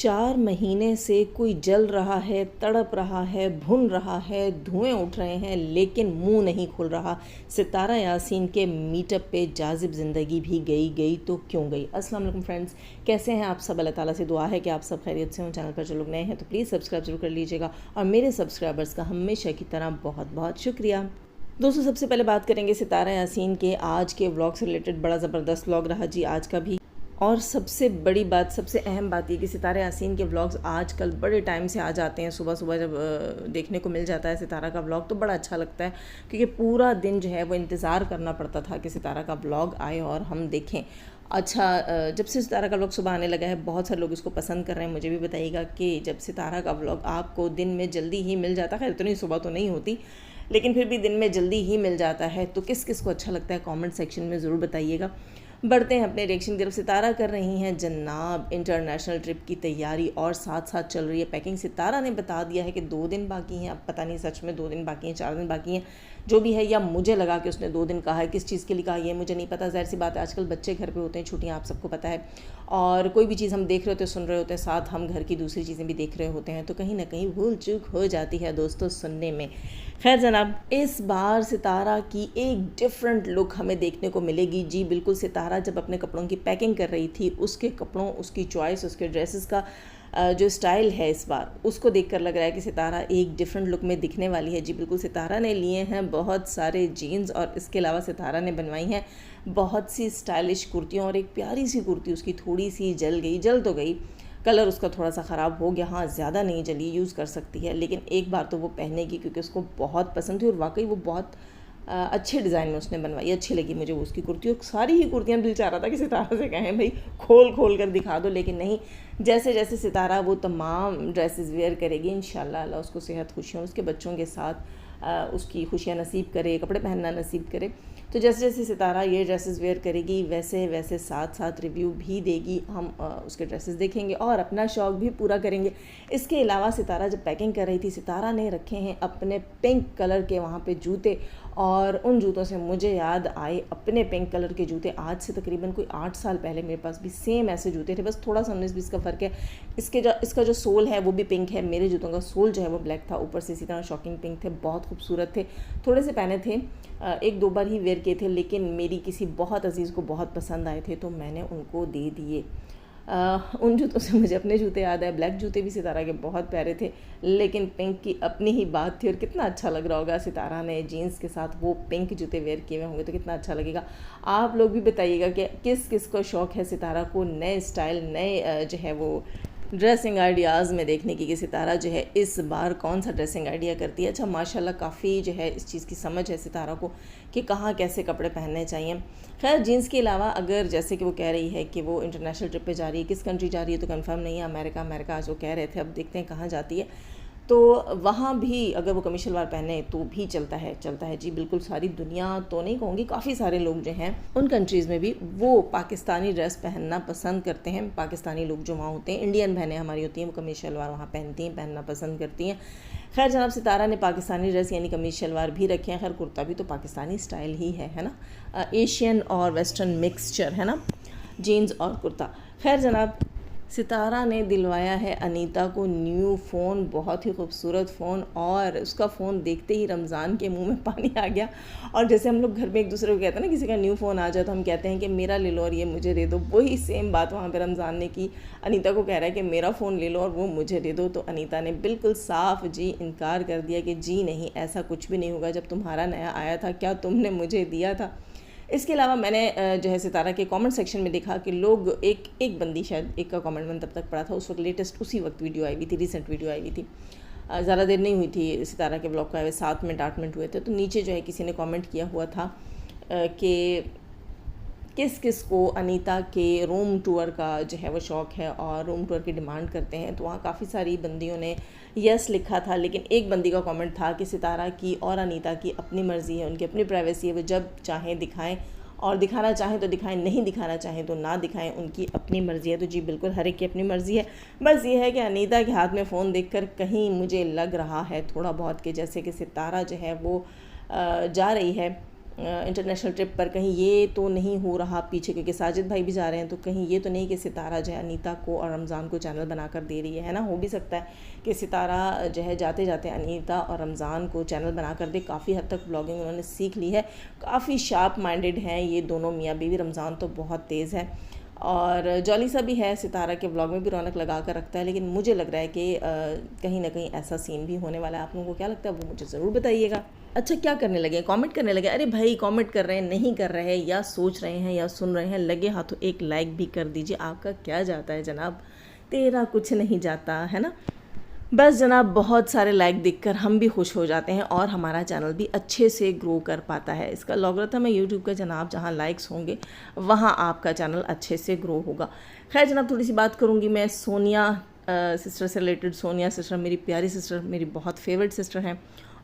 4 महीने से कोई जल रहा है, तड़प रहा है, भुन रहा है, धुएं उठ रहे हैं, लेकिन मुंह नहीं खुल रहा। सितारा यासीन के मीटअप पे जाजिब ज़िंदगी भी गई तो क्यों गई। अस्सलाम वालेकुम फ्रेंड्स, कैसे हैं आप सब। अल्लाह ताला से दुआ है कि आप सब खैरियत से हों। चैनल पर जो लोग नए हैं तो प्लीज़ सब्सक्राइब जरूर कर लीजिएगा और मेरे सब्सक्राइबर्स का हमेशा की तरह बहुत बहुत शुक्रिया। दोस्तों, सबसे पहले बात करेंगे सितारा यासीन के आज के व्लॉग से रिलेटेड। बड़ा ज़बरदस्त व्लॉग रहा जी आज का भी। और सबसे बड़ी बात, सबसे अहम बात ये कि सितारा यासीन के व्लॉग्स आजकल बड़े टाइम से आ जाते हैं। सुबह सुबह जब देखने को मिल जाता है सितारा का व्लॉग तो बड़ा अच्छा लगता है, क्योंकि पूरा दिन जो है वो इंतज़ार करना पड़ता था कि सितारा का व्लॉग आए और हम देखें। अच्छा, जब से सितारा का व्लॉग सुबह आने लगा है, बहुत सारे लोग इसको पसंद कर रहे हैं। मुझे भी बताइएगा कि जब सितारा का व्लॉग आपको दिन में जल्दी ही मिल जाता है, इतनी सुबह तो नहीं होती लेकिन फिर भी दिन में जल्दी ही मिल जाता है, तो किस किस को अच्छा लगता है कमेंट सेक्शन में ज़रूर बताइएगा। बढ़ते हैं अपने रिएक्शन की तरफ। सितारा कर रही हैं जन्नाब इंटरनेशनल ट्रिप की तैयारी और साथ साथ चल रही है पैकिंग। सितारा ने बता दिया है कि 2 दिन बाकी हैं। अब पता नहीं सच में 2 दिन बाकी हैं, 4 दिन बाकी हैं, जो भी है, या मुझे लगा कि उसने 2 दिन कहा है। किस चीज़ के लिए कहा ये मुझे नहीं पता। ज़ाहिर सी बात है, आजकल बच्चे घर पे होते हैं, छुट्टियां आप सबको पता है, और कोई भी चीज़ हम देख रहे होते हैं, सुन रहे होते हैं, साथ हम घर की दूसरी चीज़ें भी देख रहे होते हैं, तो कहीं ना कहीं भूल चूक हो जाती है दोस्तों सुनने में। खैर जनाब, इस बार सितारा की एक डिफरेंट लुक हमें देखने को मिलेगी। जी बिल्कुल, सितारा जब अपने कपड़ों की पैकिंग कर रही थी, उसके कपड़ों, उसकी चॉइस, उसके ड्रेसेस का जो स्टाइल है इस बार, उसको देखकर लग रहा है कि सितारा एक डिफरेंट लुक में दिखने वाली है। जी बिल्कुल, सितारा ने लिए हैं बहुत सारे जीन्स और इसके अलावा सितारा ने बनवाई हैं बहुत सी स्टाइलिश कुर्तियाँ, और एक प्यारी सी कुर्ती उसकी थोड़ी सी जल तो गई, कलर उसका थोड़ा सा ख़राब हो गया। हाँ, ज़्यादा नहीं जली, यूज़ कर सकती है, लेकिन एक बार तो वो पहनेगी क्योंकि उसको बहुत पसंद थी और वाकई वो बहुत अच्छे डिज़ाइन में उसने बनवाई। अच्छी लगी मुझे वो उसकी कुर्ती। और सारी ही कुर्तियाँ दिल चाह रहा था कि सितारा से कहें भाई खोल कर दिखा दो, लेकिन नहीं, जैसे जैसे सितारा वो तमाम ड्रेसेस वेयर करेगी, इंशाल्लाह अल्लाह उसको सेहत खुशियाँ, उसके बच्चों के साथ उसकी खुशियाँ नसीब करे, कपड़े पहनना नसीब करे। तो जैसे जैसे सितारा ये ड्रेसेस वेयर करेगी वैसे वैसे साथ साथ रिव्यू भी देगी, हम उसके ड्रेसेस देखेंगे और अपना शौक़ भी पूरा करेंगे। इसके अलावा सितारा जब पैकिंग कर रही थी, सितारा ने रखे हैं अपने पिंक कलर के वहाँ पे जूते, और उन जूतों से मुझे याद आए अपने पिंक कलर के जूते। आज से तकरीबन कोई 8 साल पहले मेरे पास भी सेम ऐसे जूते थे, बस थोड़ा सा 19-20 का फ़र्क है। इसका जो सोल है वो भी पिंक है, मेरे जूतों का सोल जो है वो ब्लैक था, ऊपर से इसी तरह शॉकिंग पिंक थे, बहुत खूबसूरत थे। थोड़े से पहने थे, 1-2 बार ही वेयर किए थे, लेकिन मेरी किसी बहुत अजीज़ को बहुत पसंद आए थे तो मैंने उनको दे दिए। उन जूतों से मुझे अपने जूते याद आए। ब्लैक जूते भी सितारा के बहुत प्यारे थे, लेकिन पिंक की अपनी ही बात थी। और कितना अच्छा लग रहा होगा सितारा ने जीन्स के साथ वो पिंक जूते वेयर किए हुए होंगे तो कितना अच्छा लगेगा। आप लोग भी बताइएगा कि किस किस को शौक़ है सितारा को नए स्टाइल, नए जो है वो ड्रेसिंग आइडियाज़ में देखने की, कि सितारा जो है इस बार कौन सा ड्रेसिंग आइडिया करती है। अच्छा, माशाल्लाह काफ़ी जो है इस चीज़ की समझ है सितारा को कि कहाँ कैसे कपड़े पहनने चाहिए। खैर, जीन्स के अलावा अगर जैसे कि वो कह रही है कि वो इंटरनेशनल ट्रिप पे जा रही है, किस कंट्री जा रही है तो कंफर्म नहीं है। अमेरिका आज वो कह रहे थे, अब देखते हैं कहाँ जाती है। तो वहाँ भी अगर वो कमीज शलवार पहने तो भी चलता है जी बिल्कुल। सारी दुनिया तो नहीं कहूँगी, काफ़ी सारे लोग जो हैं उन कंट्रीज़ में भी वो पाकिस्तानी ड्रेस पहनना पसंद करते हैं। पाकिस्तानी लोग जो वहाँ होते हैं, इंडियन बहनें हमारी होती हैं, वो कमीज शलवार वहाँ पहनती हैं, पहनना पसंद करती हैं। खैर जनाब, सितारा ने पाकिस्तानी ड्रेस यानी कमीज शलवार भी रखे हैं। खैर, कुर्ता भी तो पाकिस्तानी स्टाइल ही है ना, एशियन और वेस्टर्न मिक्सचर है ना, जीन्स और कुर्ता। खैर जनाब, सितारा ने दिलवाया है अनीता को न्यू फ़ोन, बहुत ही खूबसूरत फ़ोन, और उसका फ़ोन देखते ही रमज़ान के मुंह में पानी आ गया। और जैसे हम लोग घर में एक दूसरे को कहते हैं ना, किसी का न्यू फ़ोन आ जाए तो हम कहते हैं कि मेरा ले लो और ये मुझे दे दो, वही सेम बात वहाँ पे रमज़ान ने की। अनीता को कह रहा है कि मेरा फ़ोन ले लो और वो मुझे दे दो, तो अनीता ने बिल्कुल साफ जी इनकार कर दिया कि जी नहीं, ऐसा कुछ भी नहीं होगा, जब तुम्हारा नया आया था क्या तुमने मुझे दिया था। इसके अलावा मैंने जो है सितारा के कमेंट सेक्शन में देखा कि लोग एक बंदी, शायद एक का कमेंट मैंने तब तक पढ़ा था, उस वक्त लेटेस्ट उसी वक्त वीडियो आई हुई थी, रिसेंट वीडियो आई हुई थी, ज़्यादा देर नहीं हुई थी सितारा के ब्लॉग को आए हुए, 7 मिनट 8 मिनट हुए थे। तो नीचे जो है किसी ने कमेंट किया हुआ था कि किस किस को अनीता के रूम टूर का जो है वो शौक़ है और रूम टूर की डिमांड करते हैं। तो वहाँ काफ़ी सारी बंदियों ने यस लिखा था, लेकिन एक बंदी का कमेंट था कि सितारा की और अनीता की अपनी मर्ज़ी है, उनकी अपनी प्राइवेसी है, वो जब चाहें दिखाएं और दिखाना चाहें तो दिखाएं, नहीं दिखाना चाहें तो ना दिखाएं, उनकी अपनी मर्ज़ी है। तो जी बिल्कुल, हर एक की अपनी मर्ज़ी है। बस ये है कि अनीता के हाथ में फ़ोन देखकर कहीं मुझे लग रहा है थोड़ा बहुत कि जैसे कि सितारा जो है वो जा रही है इंटरनेशनल ट्रिप पर, कहीं ये तो नहीं हो रहा पीछे, क्योंकि साजिद भाई भी जा रहे हैं, तो कहीं ये तो नहीं कि सितारा जो है अनीता को और रमज़ान को चैनल बनाकर दे रही है ना। हो भी सकता है कि सितारा जो है जाते जाते अनीता और रमज़ान को चैनल बनाकर दे। काफ़ी हद तक ब्लॉगिंग उन्होंने सीख ली है, काफ़ी शार्प माइंडेड हैं ये दोनों मियाँ बीवी। रमज़ान तो बहुत तेज़ है और जॉली सा भी है, सितारा के ब्लॉग में भी रौनक लगा कर रखता है। लेकिन मुझे लग रहा है कि कहीं ना कहीं ऐसा सीन भी होने वाला है। आप लोगों को क्या लगता है वो मुझे ज़रूर बताइएगा। अच्छा, क्या करने लगे? कमेंट करने लगे? अरे भाई, कमेंट कर रहे हैं, नहीं कर रहे हैं, या सोच रहे हैं या सुन रहे हैं, लगे हाथों एक लाइक भी कर दीजिए। आपका क्या जाता है जनाब, तेरा कुछ नहीं जाता है ना। बस जनाब, बहुत सारे लाइक देखकर हम भी खुश हो जाते हैं और हमारा चैनल भी अच्छे से ग्रो कर पाता है। इसका लॉगरिथम है यूट्यूब का जनाब, जहाँ लाइक्स होंगे वहाँ आपका चैनल अच्छे से ग्रो होगा। खैर जनाब, थोड़ी सी बात करूँगी मैं सोनिया सिस्टर से रिलेटेड। सोनिया सिस्टर मेरी प्यारी सिस्टर, मेरी बहुत फेवरेट सिस्टर हैं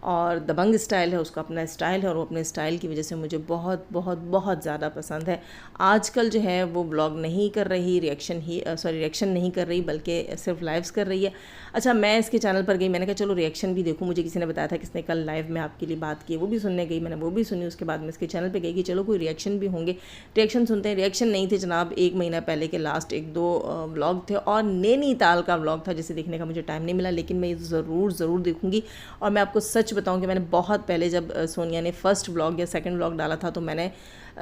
और दबंग स्टाइल है, उसका अपना स्टाइल है और वो अपने स्टाइल की वजह से मुझे बहुत बहुत बहुत ज़्यादा पसंद है। आजकल जो है वो ब्लॉग नहीं कर रही, रिएक्शन नहीं कर रही, बल्कि सिर्फ लाइव्स कर रही है। अच्छा, मैं इसके चैनल पर गई, मैंने कहा चलो रिएक्शन भी देखूँ। मुझे किसी ने बताया था, किसने कल लाइव में आपके लिए बात की, वो भी सुनने गई, मैंने वो भी सुनी। उसके बाद मैं इसके चैनल पर गई कि चलो कोई रिएक्शन भी होंगे, रिएक्शन सुनते हैं। रिएक्शन नहीं थे जनाब, 1 महीना पहले के लास्ट 1-2 व्लॉग थे और नैनीताल का व्लॉग था जिसे देखने का मुझे टाइम नहीं मिला, लेकिन मैं ज़रूर देखूँगी। और मैं आपको सच बताऊं कि मैंने बहुत पहले जब सोनिया ने फर्स्ट व्लॉग या सेकंड व्लॉग डाला था, तो मैंने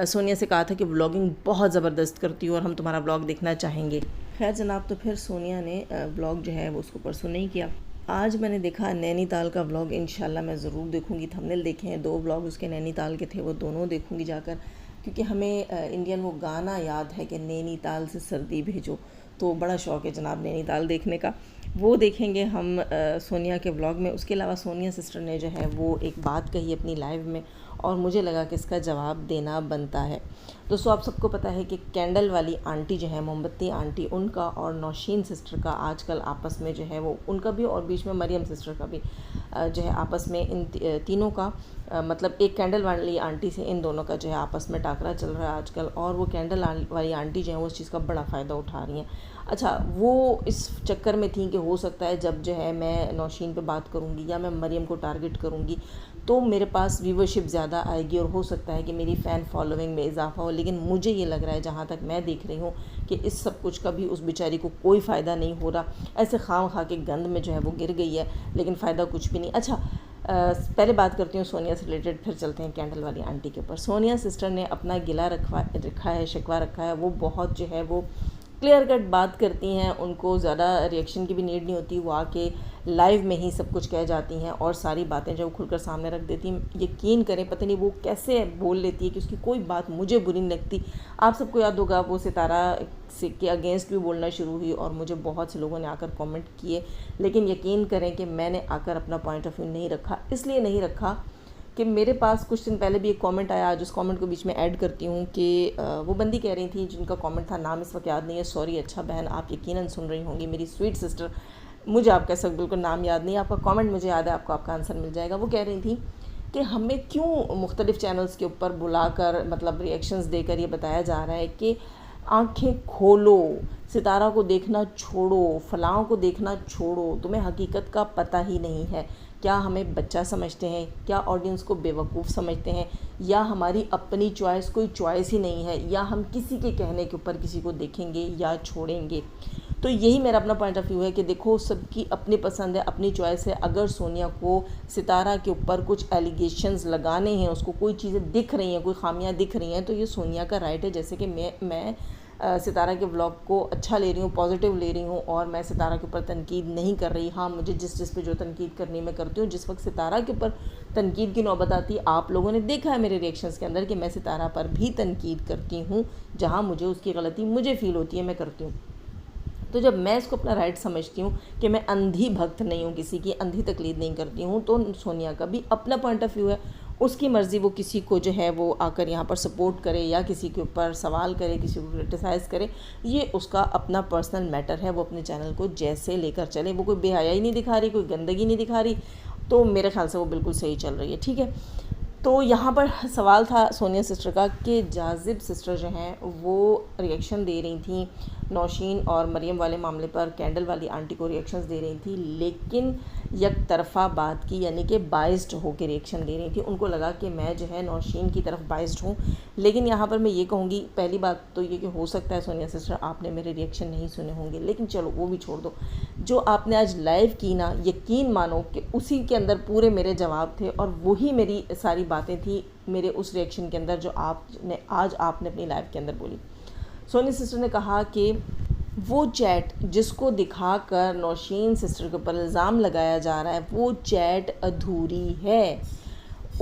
सोनिया से कहा था कि व्लॉगिंग बहुत ज़बरदस्त करती हो और हम तुम्हारा व्लॉग देखना चाहेंगे। खैर जनाब, तो फिर सोनिया ने व्लॉग जो है वो उसको परसों नहीं किया। आज मैंने देखा नैनीताल का व्लॉग, इंशाल्लाह मैं ज़रूर देखूँगी। थंबनेल देखे हैं, 2 व्लॉग उसके नैनीताल के थे, वो दोनों देखूँगी जाकर, क्योंकि हमें इंडियन वो गाना याद है कि नैनीताल से सर्दी भेजो, तो बड़ा शौक़ है जनाब नैनीताल देखने का। वो देखेंगे हम सोनिया के व्लॉग में। उसके अलावा सोनिया सिस्टर ने जो है वो एक बात कही अपनी लाइव में और मुझे लगा कि इसका जवाब देना बनता है। दोस्तों, आप सबको पता है कि कैंडल वाली आंटी जो है, मोमबत्ती आंटी, उनका और नौशीन सिस्टर का आजकल आपस में जो है वो, उनका भी और बीच में मरियम सिस्टर का भी जो है आपस में, इन तीनों का मतलब एक कैंडल वाली आंटी से इन दोनों का जो है आपस में टाकरा चल रहा है आजकल। और वो कैंडल वाली आंटी जो है वो उस चीज़ का बड़ा फ़ायदा उठा रही हैं। अच्छा, वो इस चक्कर में थी कि हो सकता है जब जो है मैं नौशीन पे बात करूँगी या मैं मरियम को टारगेट करूँगी तो मेरे पास व्यूवरशिप ज़्यादा आएगी और हो सकता है कि मेरी फ़ैन फॉलोइंग में इजाफा हो। लेकिन मुझे ये लग रहा है, जहाँ तक मैं देख रही हूँ, कि इस सब कुछ का भी उस बेचारी को कोई फ़ायदा नहीं हो रहा। ऐसे खाम खा के गंद में जो है वो गिर गई है, लेकिन फ़ायदा कुछ भी नहीं। अच्छा, पहले बात करती हूँ सोनिया से रिलेटेड, फिर चलते हैं कैंडल वाली आंटी के ऊपर। सोनिया सिस्टर ने अपना गिला रखा है, शिकवा रखा है। वो बहुत जो है वो क्लियर कट बात करती हैं, उनको ज़्यादा रिएक्शन की भी नीड नहीं होती। वो आके लाइव में ही सब कुछ कह जाती हैं और सारी बातें जो खुलकर सामने रख देती हैं। यकीन करें, पता नहीं वो कैसे बोल लेती है कि उसकी कोई बात मुझे बुरी नहीं लगती। आप सबको याद होगा वो सितारा से के अगेंस्ट भी बोलना शुरू हुई और मुझे बहुत से लोगों ने आकर कमेंट किए, लेकिन यकीन करें कि मैंने आकर अपना पॉइंट ऑफ व्यू नहीं रखा। इसलिए नहीं रखा कि मेरे पास कुछ दिन पहले भी एक कमेंट आया, आज उस कमेंट को बीच में ऐड करती हूँ कि वो बंदी कह रही थी, जिनका कमेंट था, नाम इस वक्त याद नहीं है, सॉरी। अच्छा बहन, आप यकीनन सुन रही होंगी, मेरी स्वीट सिस्टर, मुझे आपका सब बिल्कुल नाम याद नहीं है, आपका कमेंट मुझे याद है, आपको आपका आंसर मिल जाएगा। वो कह रही थी कि हमें क्यों मुख्तलिफ़ चैनल्स के ऊपर बुलाकर, मतलब रिएक्शंस देकर ये बताया जा रहा है कि आंखें खोलो, सितारा को देखना छोड़ो, फलाओं को देखना छोड़ो, तुम्हें हकीकत का पता ही नहीं है। क्या हमें बच्चा समझते हैं? क्या ऑडियंस को बेवकूफ़ समझते हैं? या हमारी अपनी चॉइस कोई चॉइस ही नहीं है? या हम किसी के कहने के ऊपर किसी को देखेंगे या छोड़ेंगे? तो यही मेरा अपना पॉइंट ऑफ व्यू है कि देखो, सबकी अपनी पसंद है, अपनी चॉइस है। अगर सोनिया को सितारा के ऊपर कुछ एलिगेशंस लगाने हैं, उसको कोई चीज़ें दिख रही हैं, कोई खामियां दिख रही हैं, तो ये सोनिया का राइट है। जैसे कि मैं सितारा के व्लॉग को अच्छा ले रही हूँ, पॉजिटिव ले रही हूँ और मैं सितारा के ऊपर तनकीद नहीं कर रही। हाँ, मुझे जिस पे जो तनकीद करनी मैं करती हूँ। जिस वक्त सितारा के ऊपर तनकीद की नौबत आती है, आप लोगों ने देखा है मेरे रिएक्शंस के अंदर कि मैं सितारा पर भी तनकीद करती हूँ, जहाँ मुझे उसकी गलती मुझे फ़ील होती है, मैं करती हूँ। तो जब मैं इसको अपना राइट समझती हूँ कि मैं अंधी भक्त नहीं हूँ, किसी की अंधी तकलीद नहीं करती हूँ, तो सोनिया का भी अपना पॉइंट ऑफ व्यू है, उसकी मर्ज़ी। वो किसी को जो है वो आकर यहाँ पर सपोर्ट करे या किसी के ऊपर सवाल करे, किसी को क्रिटिसाइज़ करे, ये उसका अपना पर्सनल मैटर है। वो अपने चैनल को जैसे लेकर चले, वो कोई बेहयाई नहीं दिखा रही, कोई गंदगी नहीं दिखा रही, तो मेरे ख्याल से वो बिल्कुल सही चल रही है, ठीक है। तो यहाँ पर सवाल था सोनिया सिस्टर का कि जाजिब सिस्टर जो हैं वो रिएक्शन दे रही थी नौशीन और मरियम वाले मामले पर कैंडल वाली आंटी को रिएक्शंस दे रही थी, लेकिन एक तरफ़ा बात की, यानी कि बाइस्ड होकर रिएक्शन दे रही थी। उनको लगा कि मैं जो है नौशीन की तरफ बाइस्ड हूँ। लेकिन यहाँ पर मैं ये कहूँगी, पहली बात तो ये कि हो सकता है सोनिया सिस्टर आपने मेरे रिएक्शन नहीं सुने होंगे, लेकिन चलो वो भी छोड़ दो। जो आपने आज लाइव की ना, यकीन मानो कि उसी के अंदर पूरे मेरे जवाब थे और वही मेरी सारी बातें थी मेरे उस रिएक्शन के अंदर जो आपने अपनी लाइव के अंदर बोली। सोनिया सिस्टर ने कहा कि वो चैट जिसको दिखाकर नौशीन सिस्टर के ऊपर इल्ज़ाम लगाया जा रहा है, वो चैट अधूरी है।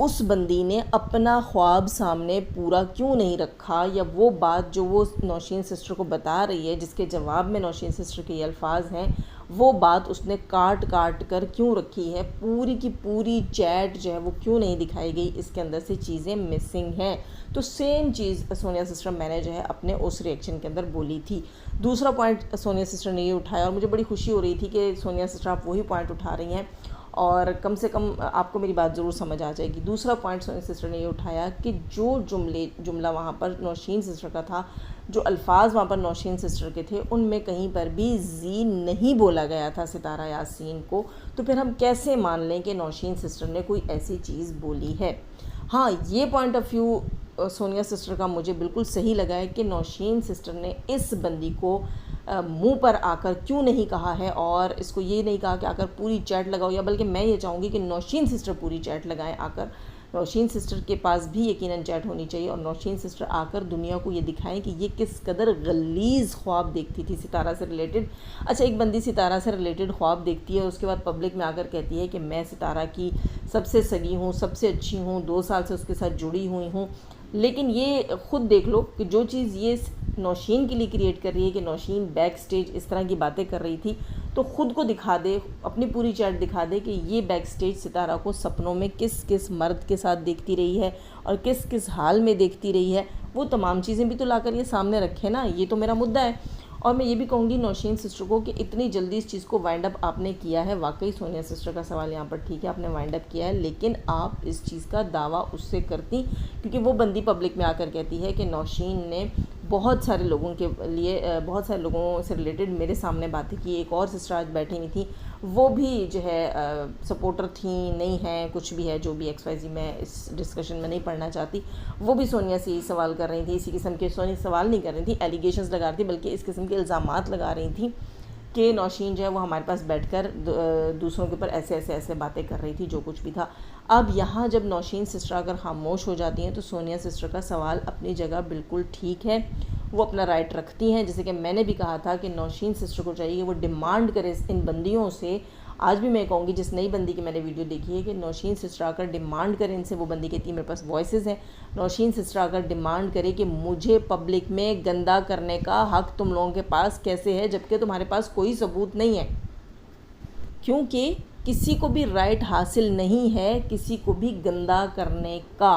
उस बंदी ने अपना ख्वाब सामने पूरा क्यों नहीं रखा, या वो बात जो वो नौशीन सिस्टर को बता रही है, जिसके जवाब में नौशीन सिस्टर के ये अल्फाज हैं, वो बात उसने काट काट कर क्यों रखी है। पूरी की पूरी चैट जो है वो क्यों नहीं दिखाई गई, इसके अंदर से चीज़ें मिसिंग हैं। तो सेम चीज़ सोनिया सिस्टर मैंने जो है अपने उस रिएक्शन के अंदर बोली थी। दूसरा पॉइंट सोनिया सिस्टर ने ये उठाया और मुझे बड़ी खुशी हो रही थी कि सोनिया सिस्टर आप वही पॉइंट उठा रही हैं और कम से कम आपको मेरी बात ज़रूर समझ आ जाएगी। दूसरा पॉइंट सोनिया सिस्टर ने ये उठाया कि जो जुमला वहाँ पर नौशीन सिस्टर का था, जो अल्फाज वहाँ पर नौशीन सिस्टर के थे, उनमें कहीं पर भी जी नहीं बोला गया था सितारा यासीन को। तो फिर हम कैसे मान लें कि नौशीन सिस्टर ने कोई ऐसी चीज़ बोली है। हाँ, ये point of view Sonia sister का मुझे बिल्कुल सही लगा है कि नौशीन सिस्टर ने इस बंदी को मुंह पर आकर क्यों नहीं कहा है और इसको ये नहीं कहा कि आकर पूरी चैट लगाओ, या बल्कि मैं ये चाहूँगी कि नौशीन सिस्टर पूरी चैट लगाएं आकर। नौशीन सिस्टर के पास भी यकीनन चैट होनी चाहिए और नौशीन सिस्टर आकर दुनिया को ये दिखाएं कि ये किस कदर गलीज़ ख्वाब देखती थी सितारा से रिलेटेड। अच्छा, एक बंदी सितारा से रिलेटेड ख्वाब देखती है, उसके बाद पब्लिक में आकर कहती है कि मैं सितारा की सबसे सगी हूँ, सबसे अच्छी हूँ, 2 साल से उसके साथ जुड़ी हुई हूँ। लेकिन ये ख़ुद देख लो कि जो चीज़ ये नौशीन के लिए क्रिएट कर रही है कि नौशीन बैक स्टेज इस तरह की बातें कर रही थी, तो ख़ुद को दिखा दे, अपनी पूरी चैट दिखा दे कि ये बैक स्टेज सितारा को सपनों में किस किस मर्द के साथ देखती रही है और किस किस हाल में देखती रही है। वो तमाम चीज़ें भी तो लाकर ये सामने रखे ना, ये तो मेरा मुद्दा है। और मैं ये भी कहूँगी नौशीन सिस्टर को कि इतनी जल्दी इस चीज़ को वाइंड अप आपने किया है। वाकई सोनिया सिस्टर का सवाल यहाँ पर ठीक है, आपने वाइंड अप किया है, लेकिन आप इस चीज़ का दावा उससे करती, क्योंकि वो बंदी पब्लिक में आकर कहती है कि नौशीन ने बहुत सारे लोगों के लिए बहुत सारे लोगों से रिलेटेड मेरे सामने बातें की। एक और सिस्टर आज बैठी हुई थी, वो भी जो है सपोर्टर थी, नहीं है, कुछ भी है, जो भी XYZ, मैं इस डिस्कशन में नहीं पढ़ना चाहती। वो भी सोनिया से यही सवाल कर रही थी, इसी किस्म के, सोनिया सवाल नहीं कर रही थी, एलिगेशंस लगा रही थी, बल्कि इस किस्म के इल्ज़ामात लगा रही थी कि नौशीन जो है वो हमारे पास बैठकर दूसरों के ऊपर ऐसे बातें कर रही थी, जो कुछ भी था। अब यहाँ जब नौशीन सिस्टर अगर खामोश हो जाती हैं तो सोनिया सिस्टर का सवाल अपनी जगह बिल्कुल ठीक है, वो अपना राइट रखती हैं। जैसे कि मैंने भी कहा था कि नौशीन सिस्टर को चाहिए वो डिमांड करे इन बंदियों से। आज भी मैं कहूँगी, जिस नई बंदी की मैंने वीडियो देखी है, कि नौशीन सिस्टर आकर डिमांड करे इनसे। वो बंदी कहती है मेरे पास वॉइसेस हैं। नौशीन सिस्टर आकर डिमांड करे कि मुझे पब्लिक में गंदा करने का हक़ तुम लोगों के पास कैसे है, जबकि तुम्हारे पास कोई सबूत नहीं है। क्योंकि किसी को भी राइट हासिल नहीं है किसी को भी गंदा करने का।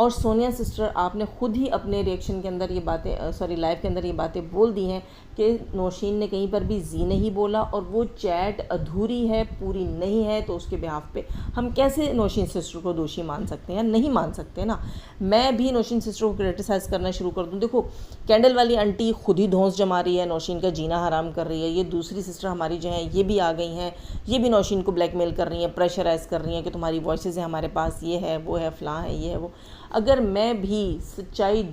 और सोनिया सिस्टर, आपने ख़ुद ही अपने रिएक्शन के अंदर ये बातें, लाइव के अंदर ये बातें बोल दी हैं कि नौशीन ने कहीं पर भी जी नहीं बोला और वो चैट अधूरी है, पूरी नहीं है। तो उसके बिहाफ पे हम कैसे नौशीन सिस्टर को दोषी मान सकते हैं? नहीं मान सकते ना। मैं भी नौशीन सिस्टर को क्रिटिसाइज़ करना शुरू कर दूँ। देखो, कैंडल वाली आंटी खुद ही धौंस जमा रही है, नौशीन का जीना हराम कर रही है। ये दूसरी सिस्टर हमारी जो हैं, ये भी आ गई हैं, ये भी नौशीन को ब्लैकमेल कर रही हैं, प्रेशराइज़ कर रही हैं कि तुम्हारी वॉइसेस हैं हमारे पास, ये है, वो है, फ़लाँ है, ये है, वो। अगर मैं भी सच्चाई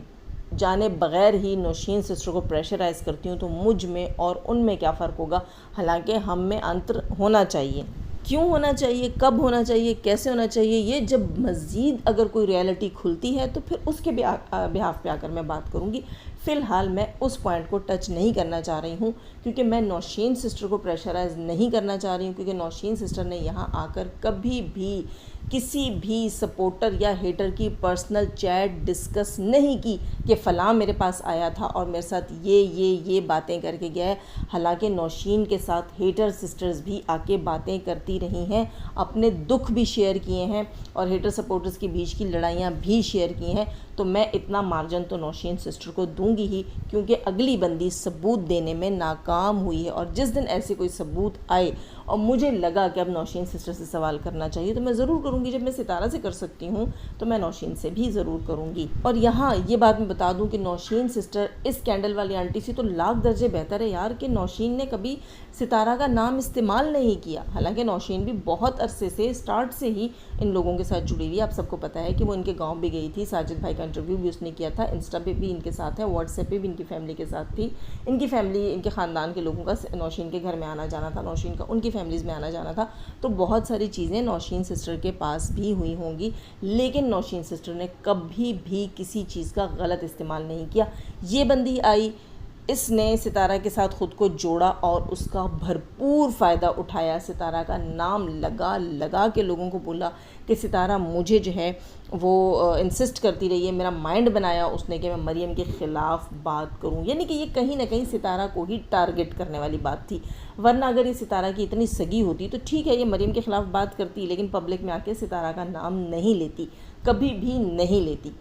जाने बग़ैर ही नौशीन सिस्टर को प्रेशराइज़ करती हूँ तो मुझ में और उनमें क्या फ़र्क होगा? हालांकि हम में अंतर होना चाहिए। क्यों होना चाहिए, कब होना चाहिए, कैसे होना चाहिए, ये जब मज़ीद अगर कोई रियलिटी खुलती है तो फिर उसके बिहाफ पे आकर मैं बात करूँगी। फ़िलहाल मैं उस पॉइंट को टच नहीं करना चाह रही हूँ, क्योंकि मैं नौशीन सिस्टर को प्रेशराइज़ नहीं करना चाह रही हूँ, क्योंकि नौशीन सिस्टर ने यहाँ आकर कभी भी किसी भी सपोर्टर या हेटर की पर्सनल चैट डिस्कस नहीं की कि फ़लाँ मेरे पास आया था और मेरे साथ ये बातें करके गया है। हालांकि नौशीन के साथ हेटर सिस्टर्स भी आके बातें करती रही हैं, अपने दुख भी शेयर किए हैं और हेटर सपोर्टर्स के बीच की लड़ाइयाँ भी शेयर की हैं। तो मैं इतना मार्जिन तो नौशीन सिस्टर को दूंगी ही, क्योंकि अगली बंदी सबूत देने में नाकाम हुई है। और जिस दिन ऐसे कोई सबूत आए और मुझे लगा कि अब नौशीन सिस्टर से सवाल करना चाहिए, तो मैं ज़रूर करूँगी। जब मैं सितारा से कर सकती हूँ तो मैं नौशीन से भी ज़रूर करूँगी। और यहाँ ये बात मैं बता दूँ कि नौशीन सिस्टर इस कैंडल वाली आंटी से तो लाख दर्जे बेहतर है यार, कि नौशीन ने कभी सितारा का नाम इस्तेमाल नहीं किया। हालांकि नौशीन भी बहुत अरसे से, स्टार्ट से ही इन लोगों के साथ जुड़ी हुई है। आप सबको पता है कि वो इनके गांव भी गई थी, साजिद भाई का इंटरव्यू भी उसने किया था, इंस्टा पे भी इनके साथ है, व्हाट्सएप पे भी इनकी फैमिली के साथ थी। इनकी फैमिली, इनके ख़ानदान के लोगों का नौशीन के घर में आना जाना था, नौशीन का उनकी फैमिलीज़ में आना जाना था। तो बहुत सारी चीज़ें नौशीन सिस्टर के पास भी हुई होंगी, लेकिन नौशीन सिस्टर ने कभी भी किसी चीज़ का गलत इस्तेमाल नहीं किया। ये बंदी आई, इसने सितारा के साथ ख़ुद को जोड़ा और उसका भरपूर फ़ायदा उठाया। सितारा का नाम लगा लगा के लोगों को बोला कि सितारा मुझे जो है वो इंसिस्ट करती रही है, मेरा माइंड बनाया उसने कि मैं मरियम के ख़िलाफ़ बात करूं। यानी कि ये कहीं ना कहीं सितारा को ही टारगेट करने वाली बात थी। वरना अगर ये सितारा की इतनी सगी होती तो ठीक है, ये मरियम के ख़िलाफ़ बात करती, लेकिन पब्लिक में आके सितारा का नाम नहीं लेती, कभी भी नहीं लेती।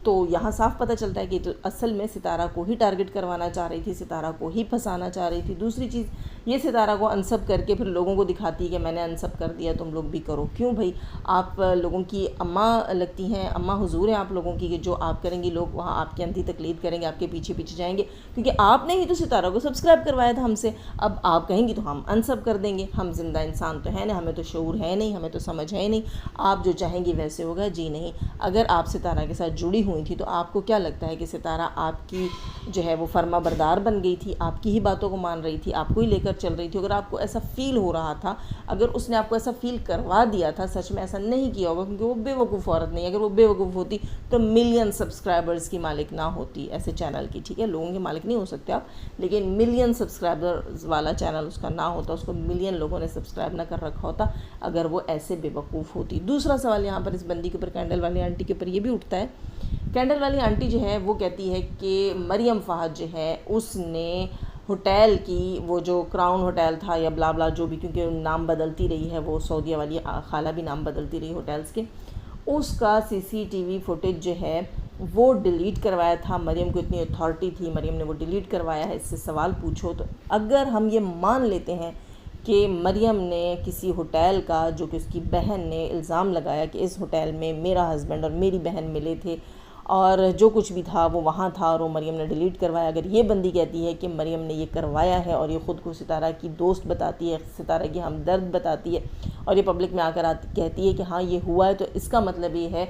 तो यहाँ साफ पता चलता है कि तो असल में सितारा को ही टारगेट करवाना चाह रही थी, सितारा को ही फंसाना चाह रही थी। दूसरी चीज़, ये सितारा को अनसब करके फिर लोगों को दिखाती है कि मैंने अनसब कर दिया, तुम लोग भी करो। क्यों भाई, आप लोगों की अम्मा लगती हैं, अम्मा हुजूर हैं आप लोगों की, कि जो आप करेंगी लोग वहाँ आपकी अंधी तकलीद करेंगे, आपके पीछे पीछे जाएंगे, क्योंकि आपने ही तो सितारा को सब्सक्राइब करवाया था हमसे। अब आप कहेंगी तो हम अनसब कर देंगे। हम जिंदा इंसान तो है ना, हमें तो शऊर है नहीं, हमें तो समझ है नहीं, आप जो चाहेंगी वैसे होगा। जी नहीं, अगर आप सितारा के साथ जुड़ी हुई थी तो आपको क्या लगता है कि सितारा आपकी जो है वो फर्मा बरदार बन गई थी, आपकी ही बातों को मान रही थी, आपको ही लेकर चल रही थी? अगर आपको ऐसा फील हो रहा था, अगर उसने आपको ऐसा फील करवा दिया था, सच में ऐसा नहीं किया होगा, क्योंकि वो बेवकूफ़ औरत नहीं। अगर वो बेवकूफ़ होती तो मिलियन सब्सक्राइबर्स की मालिक ना होती ऐसे चैनल की। ठीक है, लोगों के मालिक नहीं हो सकते आप, लेकिन मिलियन सब्सक्राइबर्स वाला चैनल उसका ना होता, उसको मिलियन लोगों ने सब्सक्राइब ना कर रखा होता अगर वो ऐसे बेवकूफ़ होती। दूसरा सवाल यहाँ पर इस बंदी के ऊपर, कैंडल वाली आंटी के ऊपर ये भी उठता है। कैंडल वाली आंटी जो है वो कहती है कि मरियम फ़ाहद जो है उसने होटल की, वो जो क्राउन होटल था या ब्ला ब्ला जो भी, क्योंकि नाम बदलती रही है वो सऊदीया वाली खाला भी नाम बदलती रही होटल्स के, उसका सीसीटीवी फुटेज जो है वो डिलीट करवाया था। मरियम को इतनी अथॉरिटी थी, मरियम ने वो डिलीट करवाया है। इससे सवाल पूछो तो अगर हम ये मान लेते हैं कि मरियम ने किसी होटल का, जो कि उसकी बहन ने इल्ज़ाम लगाया कि इस होटल में मेरा हस्बैंड और मेरी बहन मिले थे और जो कुछ भी था वो वहाँ था और वो मरियम ने डिलीट करवाया, अगर ये बंदी कहती है कि मरियम ने ये करवाया है और ये ख़ुद को सितारा की दोस्त बताती है, सितारा की हमदर्द बताती है, और ये पब्लिक में आकर कहती है कि हाँ ये हुआ है, तो इसका मतलब ये है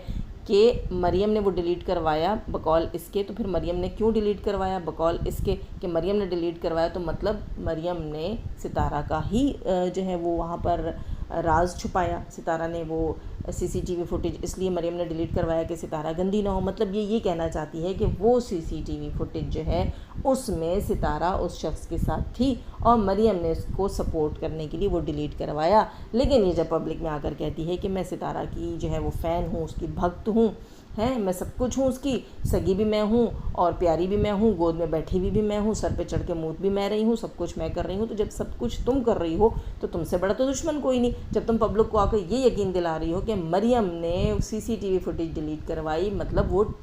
कि मरियम ने वो डिलीट करवाया बकौल इसके। तो फिर मरियम ने क्यों डिलीट करवाया? बकौल इसके कि मरियम ने डिलीट करवाया, तो मतलब मरियम ने सितारा का ही जो है वो वहाँ पर राज छुपाया। सितारा ने वो सीसीटीवी फुटेज इसलिए मरियम ने डिलीट करवाया कि सितारा गंदी ना हो। मतलब ये कहना चाहती है कि वो सीसीटीवी फुटेज जो है उसमें सितारा उस शख्स के साथ थी और मरियम ने उसको सपोर्ट करने के लिए वो डिलीट करवाया। लेकिन ये जब पब्लिक में आकर कहती है कि मैं सितारा की जो है वो फ़ैन हूँ, उसकी भक्त हूँ, हैं, मैं सब कुछ हूँ, उसकी सगी भी मैं हूँ और प्यारी भी मैं हूँ, गोद में बैठी हुई भी मैं हूँ, सर पे चढ़ के मूत भी मैं रही हूँ, सब कुछ मैं कर रही हूँ, तो जब सब कुछ तुम कर रही हो तो तुमसे बड़ा तो दुश्मन कोई नहीं। जब तुम पब्लिक को आकर ये यकीन दिला रही हो कि मरियम ने सीसीटीवी फुटेज डिलीट करवाई, मतलब वो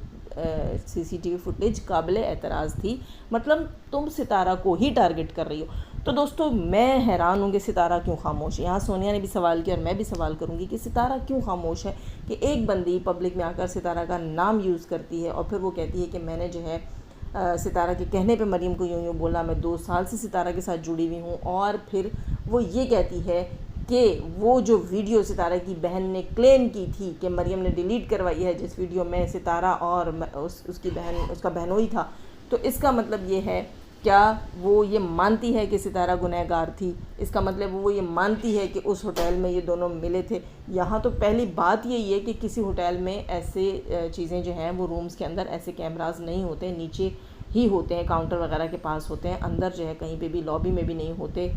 सीसीटीवी फुटेज काबिल एतराज़ थी, मतलब तुम सितारा को ही टारगेट कर रही हो। तो दोस्तों मैं हैरान हूँ कि सितारा क्यों खामोश है। यहाँ सोनिया ने भी सवाल किया और मैं भी सवाल करूँगी कि सितारा क्यों खामोश है, कि एक बंदी पब्लिक में आकर सितारा का नाम यूज़ करती है और फिर वो कहती है कि मैंने जो है सितारा के कहने पे मरियम को यूँ बोला, मैं 2 साल से सितारा के साथ जुड़ी हुई हूँ, और फिर वो ये कहती है कि वो जो वीडियो सितारा की बहन ने क्लेम की थी कि मरियम ने डिलीट करवाई है, जिस वीडियो में सितारा और उसका बहनोई था, तो इसका मतलब ये है, क्या वो ये मानती है कि सितारा गुनहगार थी? इसका मतलब वो ये मानती है कि उस होटल में ये दोनों मिले थे? यहाँ तो पहली बात यही है कि किसी होटल में ऐसे चीज़ें जो हैं वो रूम्स के अंदर ऐसे कैमरास नहीं होते, नीचे ही होते हैं, काउंटर वगैरह के पास होते हैं, अंदर जो है कहीं पे भी लॉबी में भी नहीं होते,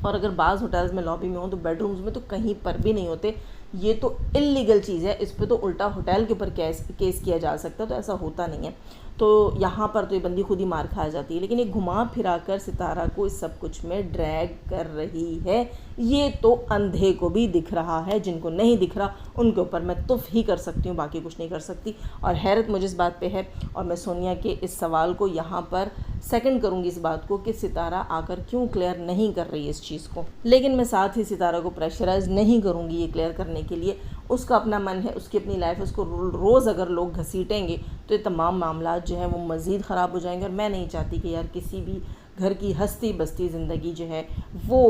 और अगर बाज़ होटल्स में लॉबी में हो तो बेडरूम्स में तो कहीं पर भी नहीं होते। ये तो इल्लीगल चीज़ है, इस पर तो उल्टा होटल के ऊपर केस किया जा सकता है, तो ऐसा होता नहीं है। तो यहाँ पर तो ये बंदी खुद ही मार खा जाती है, लेकिन ये घुमा फिरा कर सितारा को इस सब कुछ में ड्रैग कर रही है। ये तो अंधे को भी दिख रहा है, जिनको नहीं दिख रहा उनके ऊपर मैं तुफ ही कर सकती हूँ, बाकी कुछ नहीं कर सकती। और हैरत मुझे इस बात पे है, और मैं सोनिया के इस सवाल को यहाँ पर सेकंड करूँगी इस बात को कि सितारा आकर क्यों क्लियर नहीं कर रही है इस चीज़ को, लेकिन मैं साथ ही सितारा को प्रेशराइज नहीं करूँगी ये क्लियर करने के लिए। उसका अपना मन है, उसकी अपनी लाइफ है, उसको रोज़ अगर लोग घसीटेंगे तो ये तमाम मामला जो है वो मज़ीद ख़राब हो जाएंगे। और मैं नहीं चाहती कि यार किसी भी घर की हस्ती बस्ती ज़िंदगी जो है वो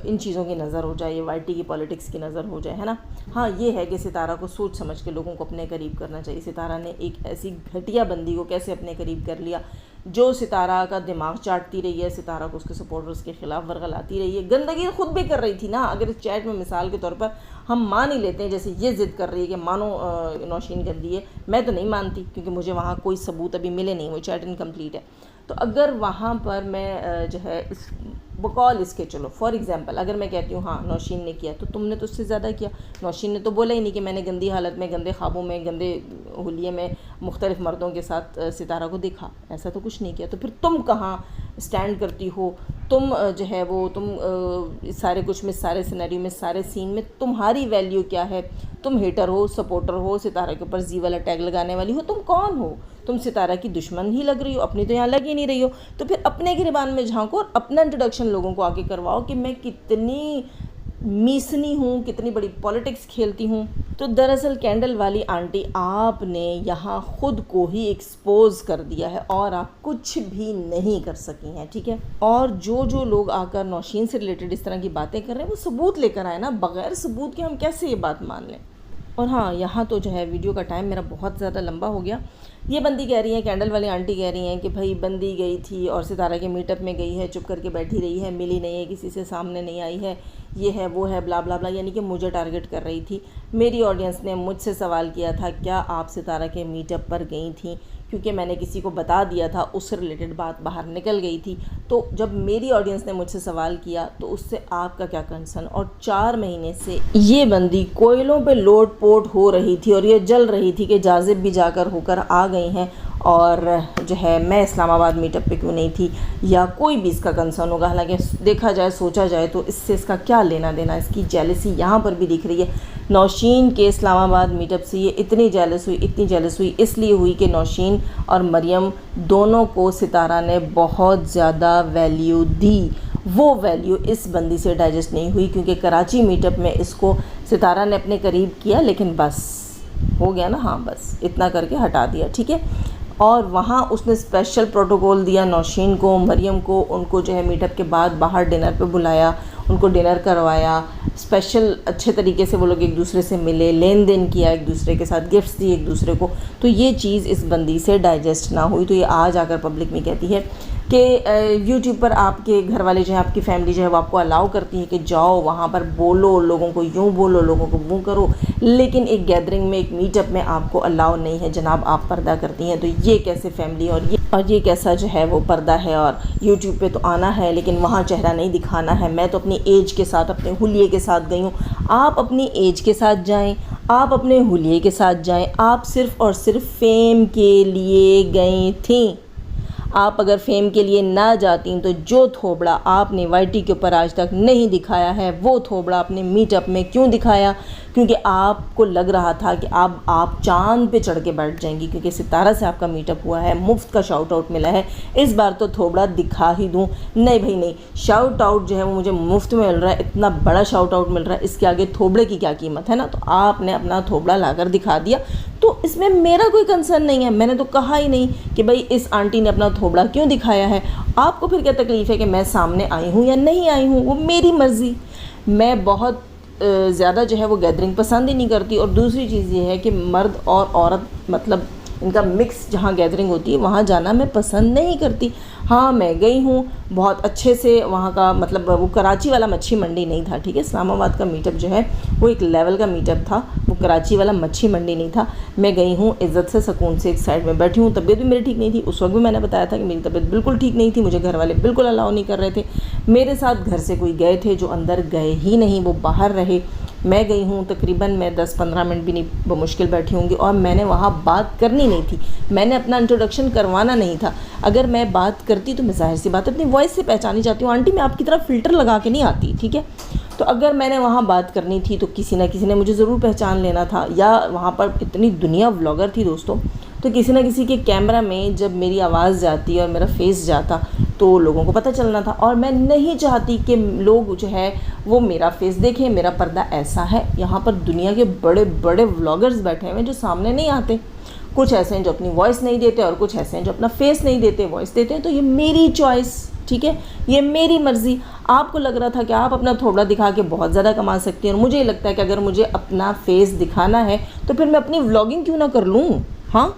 इन चीज़ों की नज़र हो जाए, ये वाईटी की पॉलिटिक्स की नज़र हो जाए, है ना। हाँ, ये है कि सितारा को सोच समझ के लोगों को अपने करीब करना चाहिए। सितारा ने एक ऐसी घटिया बंदी को कैसे अपने करीब कर लिया जो सितारा का दिमाग चाटती रही है, सितारा को उसके सपोर्टर्स के ख़िलाफ़ वर्गलाती रही है। गंदगी खुद भी कर रही थी ना। अगर इस चैट में मिसाल के तौर पर हम मान ही लेते हैं, जैसे ये ज़िद कर रही है कि मानो नौशीन गंदी है, मैं तो नहीं मानती क्योंकि मुझे वहाँ कोई सबूत अभी मिले नहीं, वो चैट इनकम्प्लीट है। तो अगर वहाँ पर मैं जो है इस बकौल इसके, चलो फॉर एग्ज़ाम्पल अगर मैं कहती हूँ हाँ नौशीन ने किया, तो तुमने तो उससे ज़्यादा किया। नौशीन ने तो बोला ही नहीं कि मैंने गंदी हालत में, गंदे ख्वाबों में, गंदे हुलिये में मुख्तलिफ़ मर्दों के साथ सितारा को देखा, ऐसा तो कुछ नहीं किया। तो फिर तुम कहाँ स्टैंड करती हो? तुम जो है वो तुम सारे कुछ में, सारे सिनेरियो में, सारे सीन में तुम्हारी वैल्यू क्या है? तुम हेटर हो, सपोर्टर हो, सितारा के ऊपर जी वाला टैग लगाने वाली हो? तुम कौन हो? तुम सितारा की दुश्मन ही लग रही हो, अपनी तो यहाँ लग ही नहीं रही हो। तो फिर अपने गिरबान में झांको और अपना इंट्रोडक्शन लोगों को आके करवाओ कि मैं कितनी मीसनी हूँ, कितनी बड़ी पॉलिटिक्स खेलती हूँ। तो दरअसल कैंडल वाली आंटी, आपने यहाँ खुद को ही एक्सपोज कर दिया है और आप कुछ भी नहीं कर सकी हैं, ठीक है। और जो लोग आकर नौशीन से रिलेटेड इस तरह की बातें कर रहे हैं वो सबूत लेकर आए ना, बग़ैर सबूत के हम कैसे ये बात मान लें। और हाँ, यहाँ तो जो है वीडियो का टाइम मेरा बहुत ज़्यादा लंबा हो गया। ये बंदी कह रही है, कैंडल वाली आंटी कह रही हैं कि भाई बंदी गई थी और सितारा के मीटअप में गई है, चुप करके बैठी रही है, मिली नहीं है, किसी से सामने नहीं आई है, ये है वो है, ब्ला ब्ला ब्ला, यानी कि मुझे टारगेट कर रही थी। मेरी ऑडियंस ने मुझसे सवाल किया था क्या आप सितारा के मीटअप पर गई थी, क्योंकि मैंने किसी को बता दिया था, उससे रिलेटेड बात बाहर निकल गई थी। तो जब मेरी ऑडियंस ने मुझसे सवाल किया तो उससे आपका क्या कंसर्न? और 4 महीने से ये बंदी कोयलों पे लोट पोट हो रही थी और ये जल रही थी कि जाजिब भी जाकर होकर आ गई हैं और जो है मैं इस्लामाबाद मीटअप पे क्यों नहीं थी, या कोई भी इसका कंसर्न होगा। हालांकि देखा जाए, सोचा जाए तो इससे इसका क्या लेना देना। इसकी जेलसी यहाँ पर भी दिख रही है। नौशीन के इस्लामाबाद मीटअप से ये इतनी जेलस हुई इसलिए हुई कि नौशीन और मरियम दोनों को सितारा ने बहुत ज़्यादा वैल्यू दी। वो वैल्यू इस बंदी से डाइजेस्ट नहीं हुई, क्योंकि कराची मीटअप में इसको सितारा ने अपने करीब किया, लेकिन बस हो गया ना, हाँ बस इतना करके हटा दिया, ठीक है। और वहाँ उसने स्पेशल प्रोटोकॉल दिया नौशीन को, मरियम को, उनको जो है मीटअप के बाद बाहर डिनर पे बुलाया, उनको डिनर करवाया, स्पेशल अच्छे तरीके से वो लोग एक दूसरे से मिले, लेन देन किया एक दूसरे के साथ, गिफ्ट्स दिए एक दूसरे को। तो ये चीज़ इस बंदी से डाइजेस्ट ना हुई, तो ये आज आकर पब्लिक में कहती है कि यूट्यूब पर आपके घर वाले जो है, आपकी फैमिली जो है वो आपको अलाउ करती है कि जाओ वहाँ पर बोलो, लोगों को यूँ बोलो, लोगों को वो करो, लेकिन एक गैदरिंग में, एक मीटअप में आपको अलाउ नहीं है जनाब, आप पर्दा करती हैं। तो ये कैसे फैमिली और ये कैसा जो है वो पर्दा है? और यूट्यूब पे तो आना है लेकिन वहाँ चेहरा नहीं दिखाना है। मैं तो अपनी एज के साथ, अपने हुलिये के साथ गई हूँ। आप अपनी एज के साथ जाएँ, आप अपने हुलिये के साथ जाएँ। आप सिर्फ़ और सिर्फ फेम के लिए गई थी। आप अगर फेम के लिए ना जाती तो जो थोबड़ा आपने वाईटी के ऊपर आज तक नहीं दिखाया है, वो थोबड़ा अपने मीटअप में क्यों दिखाया? क्योंकि आपको लग रहा था कि आप चांद पे चढ़ के बैठ जाएंगी, क्योंकि सितारा से आपका मीटअप हुआ है, मुफ्त का शाउट आउट मिला है, इस बार तो थोबड़ा दिखा ही दूँ। नहीं भाई नहीं, शाउट आउट जो है वो मुझे मुफ्त में मिल रहा है, इतना बड़ा शाउट आउट मिल रहा है, इसके आगे थोबड़े की क्या कीमत है ना। तो आपने अपना थोबड़ा लाकर दिखा दिया, तो इसमें मेरा कोई कंसर्न नहीं है। मैंने तो कहा ही नहीं कि भाई इस आंटी ने अपना थोबड़ा क्यों दिखाया है। आपको फिर क्या तकलीफ़ है कि मैं सामने आई हूँ या नहीं आई हूँ, वो मेरी मर्ज़ी। मैं बहुत ज़्यादा जो है वो गैदरिंग पसंद ही नहीं करती। और दूसरी चीज़ ये है कि मर्द और औरत, मतलब इनका मिक्स जहाँ गैदरिंग होती है वहाँ जाना मैं पसंद नहीं करती। हाँ, मैं गई हूँ बहुत अच्छे से वहाँ का, मतलब वो कराची वाला मच्छी मंडी नहीं था, ठीक है। इस्लामाबाद का मीटअप जो है वो एक लेवल का मीटअप था, वो कराची वाला मच्छी मंडी नहीं था। मैं गई हूँ इज़्ज़त से, सुकून से, एक साइड में बैठी हूँ। तबीयत भी मेरी ठीक नहीं थी, उस वक्त भी मैंने बताया था कि मेरी तबीयत बिल्कुल ठीक नहीं थी, मुझे घर वाले बिल्कुल अलाउ नहीं कर रहे थे। मेरे साथ घर से कोई गए थे जो अंदर गए ही नहीं, वो बाहर रहे। मैं गई हूँ तकरीबन मैं 10-15 मिनट भी नहीं बमुश्किल बैठी होंगी, और मैंने वहाँ बात करनी नहीं थी, मैंने अपना इंट्रोडक्शन करवाना नहीं था। अगर मैं बात करती तो मैं ज़ाहिर सी बात अपनी वॉइस से पहचानी जाती हूँ। आंटी मैं आपकी तरह फ़िल्टर लगा के नहीं आती, ठीक है। तो अगर मैंने वहाँ बात करनी थी तो किसी न किसी ने मुझे ज़रूर पहचान लेना था, या वहाँ पर इतनी दुनिया व्लॉगर थी दोस्तों, तो किसी ना किसी के कैमरा में जब मेरी आवाज़ जाती और मेरा फेस जाता तो लोगों को पता चलना था, और मैं नहीं चाहती कि लोग जो है वो मेरा फेस देखें। मेरा पर्दा ऐसा है, यहाँ पर दुनिया के बड़े बड़े व्लॉगर्स बैठे हुए हैं जो सामने नहीं आते। कुछ ऐसे हैं जो अपनी वॉइस नहीं देते और कुछ ऐसे हैं जो अपना फेस नहीं देते, वॉइस देते हैं। तो ये मेरी चॉइस, ठीक है, ये मेरी मर्ज़ी। आपको लग रहा था कि आप अपना थोबड़ा दिखा के बहुत ज़्यादा कमा सकती हैं, और मुझे लगता है कि अगर मुझे अपना फेस दिखाना है तो फिर मैं अपनी व्लॉगिंग क्यों ना कर लूँ। हाँ,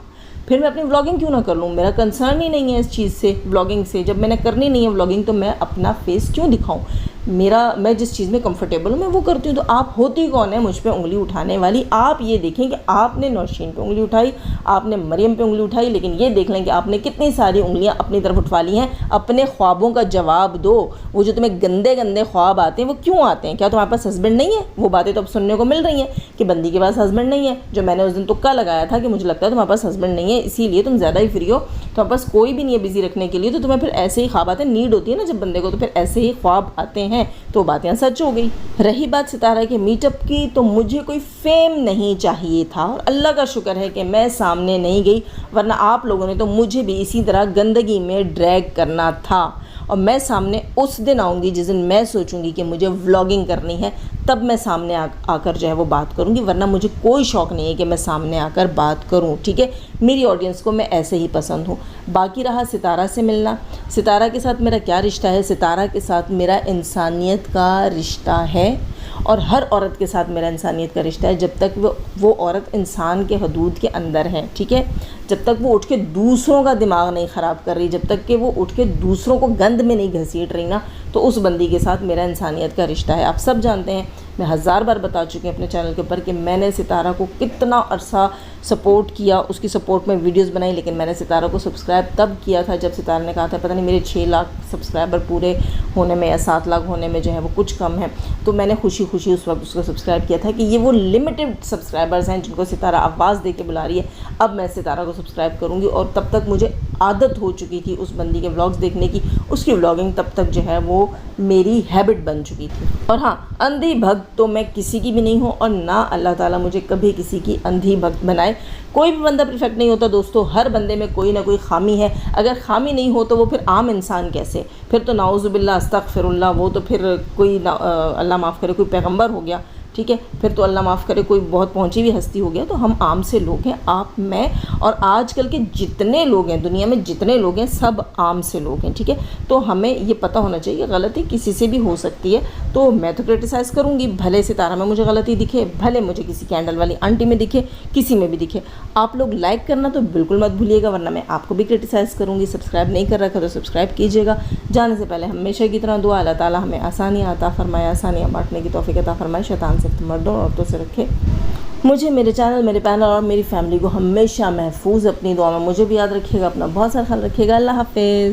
फिर मैं अपनी व्लॉगिंग क्यों ना कर लूँ। मेरा कंसर्न ही नहीं है इस चीज़ से, व्लॉगिंग से। जब मैंने करनी नहीं है व्लॉगिंग तो मैं अपना फेस क्यों दिखाऊँ। मैं जिस चीज़ में कंफर्टेबल हूँ मैं वो करती हूँ। तो आप होती कौन है मुझ पे उंगली उठाने वाली। आप ये देखें कि आपने नौशीन पे उंगली उठाई, आपने मरियम पे उंगली उठाई, लेकिन ये देख लें कि आपने कितनी सारी उंगलियां अपनी तरफ उठवा ली हैं। अपने ख्वाबों का जवाब दो। वो जो तुम्हें गंदे गंदे ख्वाब आते हैं वो क्यों आते हैं? क्या तुम्हारे पास हस्बैंड नहीं है? वो बातें तो अब सुनने को मिल रही हैं कि बंदी के पास हस्बैंड नहीं है। जो मैंने उस दिन तुक्का लगाया था कि मुझे लगता है तुम्हारे पास हस्बैंड नहीं है, इसीलिए तुम ज़्यादा ही फ्री हो, तुम्हारे पास कोई भी नहीं है बिजी रखने के लिए, तो तुम्हें फिर ऐसे ही ख्वाब आते हैं। नीड होती है ना जब बंदे को, तो फिर ऐसे ही ख्वाब आते हैं। तो बातें सच हो गई। रही बात सितारा के मीटअप की, तो मुझे कोई फेम नहीं चाहिए था, और अल्लाह का शुक्र है कि मैं सामने नहीं गई, वरना आप लोगों ने तो मुझे भी इसी तरह गंदगी में ड्रैग करना था। और मैं सामने उस दिन आऊँगी जिस दिन मैं सोचूंगी कि मुझे व्लॉगिंग करनी है, तब मैं सामने आकर जो है वो बात करूँगी, वरना मुझे कोई शौक़ नहीं है कि मैं सामने आकर बात करूँ। ठीक है, मेरी ऑडियंस को मैं ऐसे ही पसंद हूँ। बाकी रहा सितारा से मिलना, सितारा के साथ मेरा क्या रिश्ता है? सितारा के साथ मेरा इंसानियत का रिश्ता है, और हर औरत के साथ मेरा इंसानियत का रिश्ता है, जब तक वो औरत इंसान के हदूद के अंदर है। ठीक है, जब तक वो उठ के दूसरों का दिमाग नहीं ख़राब कर रही, जब तक कि वो उठ के दूसरों को गंद में नहीं घसीट रही ना, तो उस बंदी के साथ मेरा इंसानियत का रिश्ता है। आप सब जानते हैं, मैं 1000 बार बता चुकी हूँ अपने चैनल के ऊपर कि मैंने सितारा को कितना अरसा सपोर्ट किया, उसकी सपोर्ट में वीडियोस बनाई, लेकिन मैंने सितारा को सब्सक्राइब तब किया था जब सितारा ने कहा था पता नहीं मेरे 6 लाख सब्सक्राइबर पूरे होने में या 7 लाख होने में जो है वो कुछ कम है। तो मैंने खुशी खुशी उस वक्त उसको सब्सक्राइब किया था कि ये वो लिमिटेड सब्सक्राइबर्स हैं जिनको सितारा आवाज़ दे के बुला रही है। अब मैं सितारा को सब्सक्राइब करूँगी, और तब तक मुझे आदत हो चुकी थी उस बंदी के व्लॉग्स देखने की, उसकी व्लॉगिंग तब तक जो है वो मेरी हैबिट बन चुकी थी। और हाँ, अंधी भक्त तो मैं किसी की भी नहीं हूँ, और ना अल्लाह ताला मुझे कभी किसी की अंधी भक्त बनाए। कोई भी बंदा परफेक्ट नहीं होता दोस्तों, हर बंदे में कोई ना कोई खामी है। अगर खामी नहीं हो तो वो फिर आम इंसान कैसे? फिर तो नाउज़ुबिल्लाह अस्तगफिरुल्लाह, वो तो फिर कोई अल्लाह माफ़ करे कोई पैगंबर हो गया। ठीक है, फिर तो अल्लाह माफ़ करे कोई बहुत पहुंची हुई हस्ती हो गया। तो हम आम से लोग हैं, आप, मैं और आजकल के जितने लोग हैं दुनिया में, जितने लोग हैं सब आम से लोग हैं। ठीक है, तो हमें ये पता होना चाहिए कि गलती किसी से भी हो सकती है। तो मैं तो क्रिटिसाइज़ करूँगी, भले सितारा में मुझे गलती दिखे, भले मुझे किसी कैंडल वाली आंटी में दिखे, किसी में भी दिखे। आप लोग लाइक करना तो बिल्कुल मत भूलिएगा, वरना मैं आपको भी क्रिटिसाइज़ करूँगी। सब्सक्राइब नहीं कर रखा तो सब्सक्राइब कीजिएगा। जाने से पहले हमेशा की तरह दुआ, अल्लाह ताला हमें आसानियाँ अता फरमाए, आसानियाँ बांटने की तौफीक अता फरमाए, शैतान से मर्दों और औरतों से रखे। मुझे, मेरे चैनल, मेरे पैनल और मेरी फैमिली को हमेशा महफूज अपनी दुआ में मुझे भी याद रखिएगा। अपना बहुत सारा ख्याल रखिएगा। अल्लाह हाफिज़।